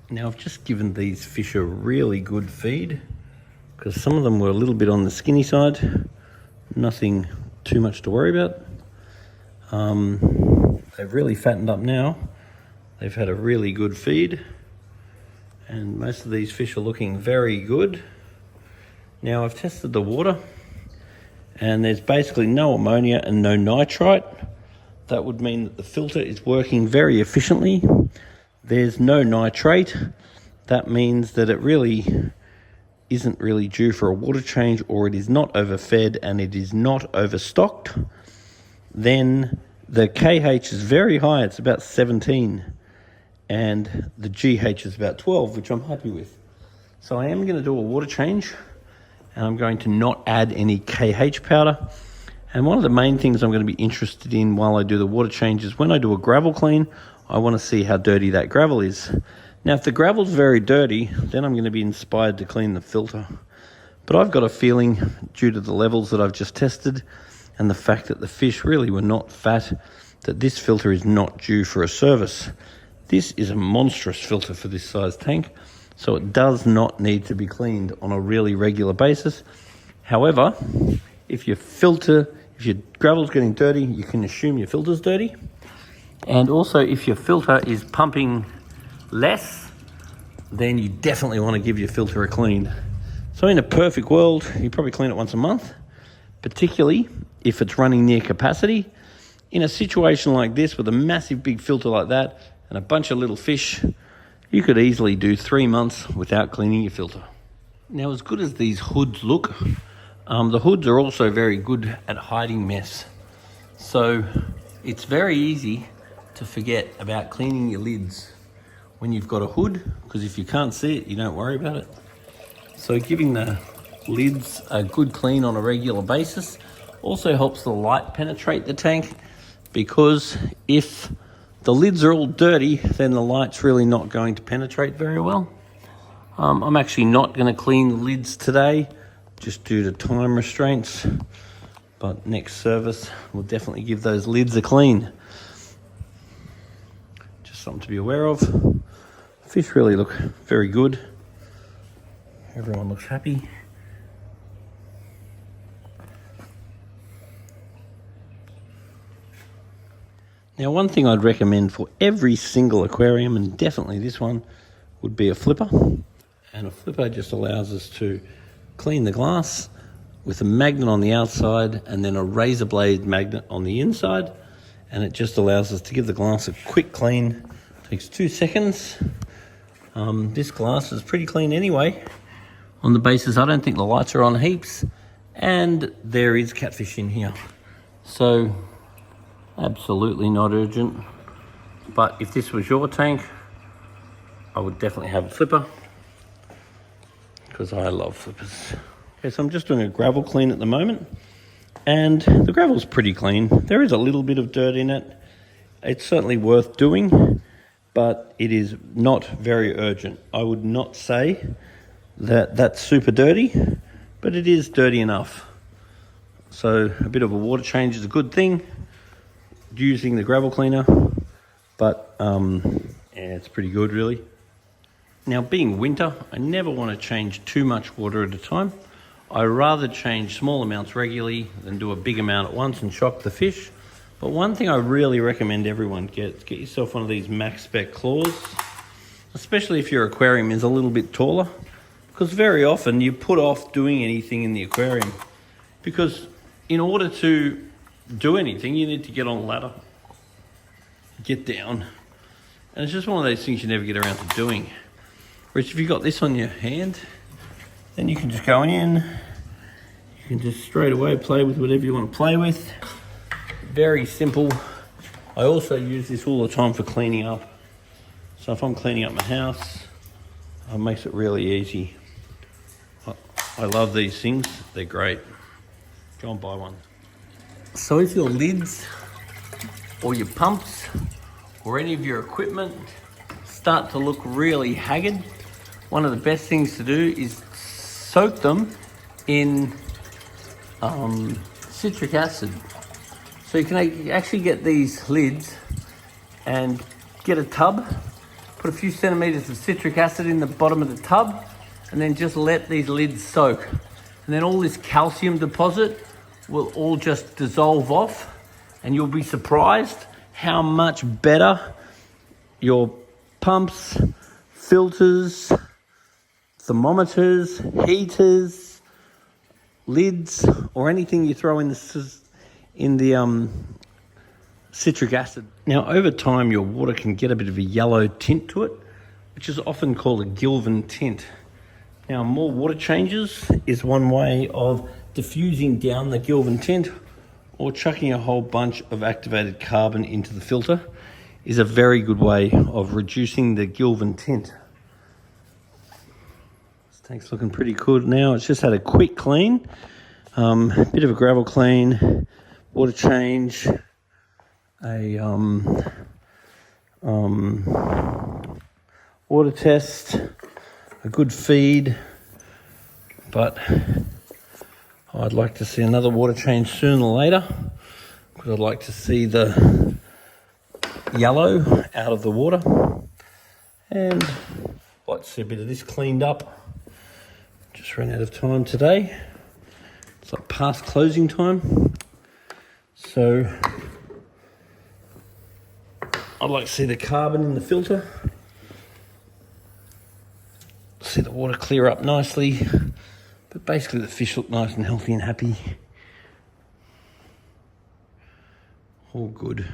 Now I've just given these fish a really good feed because some of them were a little bit on the skinny side. Nothing too much to worry about. They've really fattened up now. They've had a really good feed and most of these fish are looking very good. Now I've tested the water and there's basically no ammonia and no nitrite. That would mean that the filter is working very efficiently. There's no nitrate. That means that it really isn't really due for a water change, or it is not overfed and it is not overstocked. Then the KH is very high, it's about 17, and the GH is about 12, which I'm happy with. So I am going to do a water change, and I'm going to not add any KH powder. And one of the main things I'm going to be interested in while I do the water change is when I do a gravel clean, I want to see how dirty that gravel is. Now, if the gravel's very dirty, then I'm going to be inspired to clean the filter. But I've got a feeling, due to the levels that I've just tested and the fact that the fish really were not fat, that this filter is not due for a service. This is a monstrous filter for this size tank, so it does not need to be cleaned on a really regular basis. However, if your gravel's getting dirty, you can assume your filter's dirty. And also, if your filter is pumping less, then you definitely want to give your filter a clean. So in a perfect world, you probably clean it once a month, particularly if it's running near capacity. In a situation like this with a massive big filter like that and a bunch of little fish, you could easily do 3 months without cleaning your filter. Now, as good as these hoods look, the hoods are also very good at hiding mess. So it's very easy to forget about cleaning your lids when you've got a hood, because if you can't see it, you don't worry about it. So giving the lids a good clean on a regular basis also helps the light penetrate the tank, because if the lids are all dirty, then the light's really not going to penetrate very well. I'm actually not going to clean the lids today, just due to time restraints, but next service we'll definitely give those lids a clean. Just something to be aware of. Fish really look very good. Everyone looks happy. Now, one thing I'd recommend for every single aquarium, and definitely this one, would be a flipper. And a flipper just allows us to clean the glass with a magnet on the outside and then a razor blade magnet on the inside. And it just allows us to give the glass a quick clean. It takes 2 seconds. This glass is pretty clean anyway, on the basis I don't think the lights are on heaps, and there is catfish in here. So absolutely not urgent. But if this was your tank, I would definitely have a flipper, because I love flippers. Okay, so I'm just doing a gravel clean at the moment, and the gravel's pretty clean. There is a little bit of dirt in it. It's certainly worth doing, but it is not very urgent. I would not say that that's super dirty, but it is dirty enough. So a bit of a water change is a good thing, using the gravel cleaner, but yeah, it's pretty good really. Now, being winter, I never want to change too much water at a time. I rather change small amounts regularly than do a big amount at once and shock the fish. But one thing I really recommend everyone get yourself one of these max spec claws, especially if your aquarium is a little bit taller, because very often you put off doing anything in the aquarium, because in order to do anything, you need to get on a ladder, get down, and it's just one of those things you never get around to doing. Whereas if you've got this on your hand, then you can just go in, you can just straight away play with whatever you want to play with. Very simple. I also use this all the time for cleaning up. So if I'm cleaning up my house, it makes it really easy. I love these things, they're great. Go and buy one. So if your lids or your pumps or any of your equipment start to look really haggard, one of the best things to do is soak them in citric acid. So you can actually get these lids and get a tub put a few centimeters of citric acid in the bottom of the tub, and then just let these lids soak. And then all this calcium deposit will all just dissolve off, and you'll be surprised how much better your pumps, filters, thermometers, heaters, lids, or anything you throw in the citric acid. Now, over time, your water can get a bit of a yellow tint to it, which is often called a Gilvan tint. Now, more water changes is one way of diffusing down the Gilvan tint, or chucking a whole bunch of activated carbon into the filter is a very good way of reducing the Gilvan tint. This tank's looking pretty good now. It's just had a quick clean, bit of a gravel clean, water change, a water test, a good feed, but I'd like to see another water change sooner or later, because I'd like to see the yellow out of the water, and I'd like to see a bit of this cleaned up. Just ran out of time today. It's like past closing time, so I'd like to see the carbon in the filter, see the water clear up nicely, but basically the fish look nice and healthy and happy. All good.